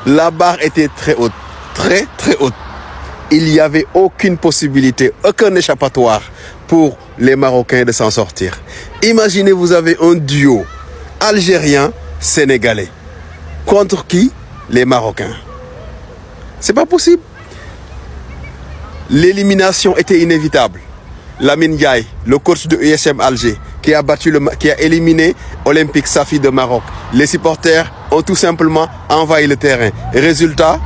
La barre était très haute, très très haute. Il n'y avait aucune possibilité, aucun échappatoire pour les Marocains de s'en sortir. Imaginez, vous avez un duo algérien-sénégalais. Contre qui? Les Marocains. C'est pas possible. L'élimination était inévitable. Lamine Ndiaye, le coach de USM Alger, qui a éliminé Olympique Safi de Maroc. Les supporters ont tout simplement envahi le terrain. Résultat,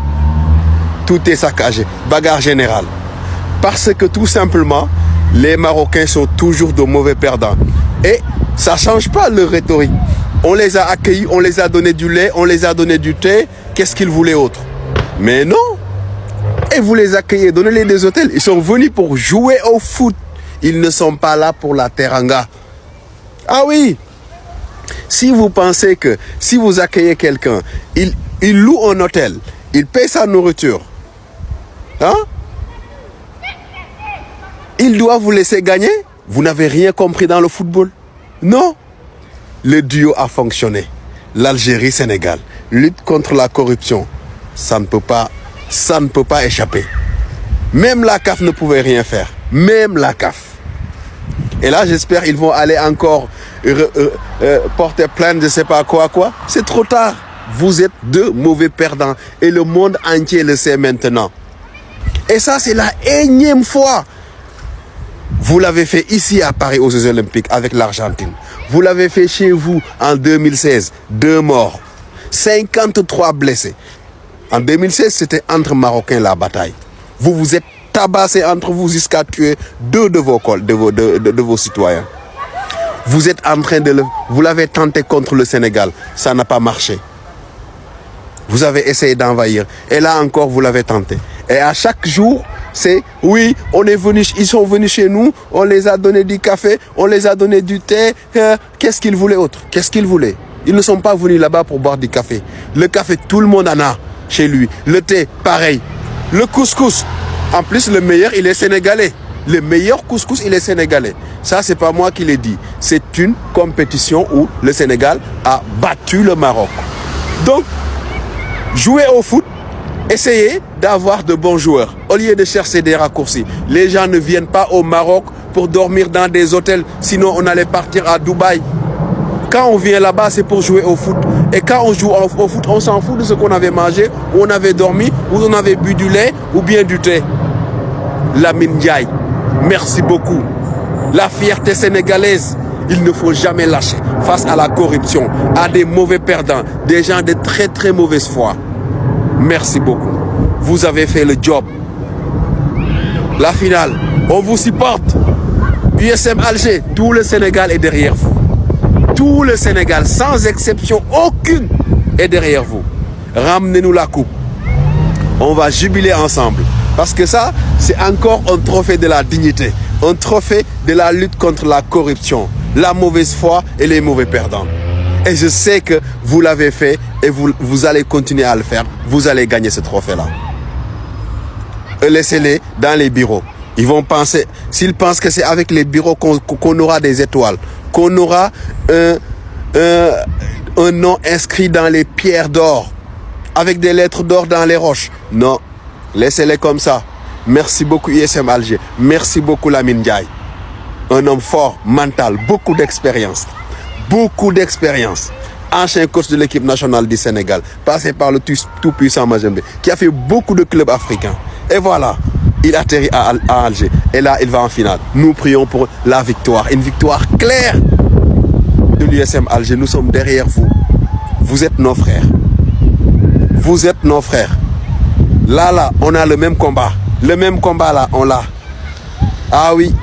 tout est saccagé. Bagarre générale. Parce que tout simplement, les Marocains sont toujours de mauvais perdants. Et ça ne change pas leur rhétorique. On les a accueillis, on les a donné du lait, on les a donné du thé. Qu'est-ce qu'ils voulaient autre? Mais non. Et vous les accueillez, donnez-les des hôtels. Ils sont venus pour jouer au foot. Ils ne sont pas là pour la teranga. Ah oui. Si vous pensez que si vous accueillez quelqu'un, il loue un hôtel, il paie sa nourriture, hein? Il doit vous laisser gagner? Vous n'avez rien compris dans le football. Non. Le duo a fonctionné. L'Algérie-Sénégal. Lutte contre la corruption. Ça ne peut pas échapper. Même la CAF ne pouvait rien faire. Même la CAF. Et là, j'espère qu'ils vont aller encore porter plainte, je ne sais pas quoi. C'est trop tard. Vous êtes deux mauvais perdants. Et le monde entier le sait maintenant. Et ça, c'est la énième fois. Vous l'avez fait ici à Paris aux Jeux Olympiques avec l'Argentine. Vous l'avez fait chez vous en 2016. 2 morts. 53 blessés. En 2016, c'était entre Marocains la bataille. Vous vous êtes tabassés entre vous jusqu'à tuer 2 de vos citoyens. Vous êtes en train vous l'avez tenté contre le Sénégal. Ça n'a pas marché. Vous avez essayé d'envahir. Et là encore, vous l'avez tenté. Et à chaque jour, c'est oui, ils sont venus chez nous, on les a donné du café, on les a donné du thé. Qu'est-ce qu'ils voulaient autre? Qu'est-ce qu'ils voulaient? Ils ne sont pas venus là-bas pour boire du café. Le café, tout le monde en a chez lui. Le thé, pareil. Le couscous, en plus, le meilleur, il est sénégalais. Le meilleur couscous, il est sénégalais. Ça, c'est pas moi qui l'ai dit. C'est une compétition où le Sénégal a battu le Maroc. Donc, jouez au foot, essayez d'avoir de bons joueurs. Au lieu de chercher des raccourcis. Les gens ne viennent pas au Maroc pour dormir dans des hôtels. Sinon, on allait partir à Dubaï. Quand on vient là-bas, c'est pour jouer au foot. Et quand on joue au foot, on s'en fout de ce qu'on avait mangé, où on avait dormi, où on avait bu du lait ou bien du thé. Lamine Ndiaye, merci beaucoup. La fierté sénégalaise, il ne faut jamais lâcher face à la corruption, à des mauvais perdants, des gens de très très mauvaise foi. Merci beaucoup. Vous avez fait le job. La finale, on vous supporte. USM Alger, tout le Sénégal est derrière vous. Tout le Sénégal, sans exception aucune, est derrière vous. Ramenez-nous la coupe. On va jubiler ensemble. Parce que ça, c'est encore un trophée de la dignité. Un trophée de la lutte contre la corruption, la mauvaise foi et les mauvais perdants. Et je sais que vous l'avez fait et vous allez continuer à le faire. Vous allez gagner ce trophée-là. Laissez-les dans les bureaux. Ils vont penser, s'ils pensent que c'est avec les bureaux qu'on aura des étoiles, qu'on aura un nom inscrit dans les pierres d'or, avec des lettres d'or dans les roches. Non, laissez-les comme ça. Merci beaucoup USM Alger. Merci beaucoup Lamine Ndiaye. Un homme fort, mental, beaucoup d'expérience. Beaucoup d'expérience. Ancien coach de l'équipe nationale du Sénégal, passé par le tout-puissant Majembe, qui a fait beaucoup de clubs africains. Et voilà, il atterrit à Alger. Et là, il va en finale. Nous prions pour la victoire. Une victoire claire de l'USM Alger. Nous sommes derrière vous. Vous êtes nos frères. Vous êtes nos frères. Là, on a le même combat. Le même combat, là, on l'a. Ah oui.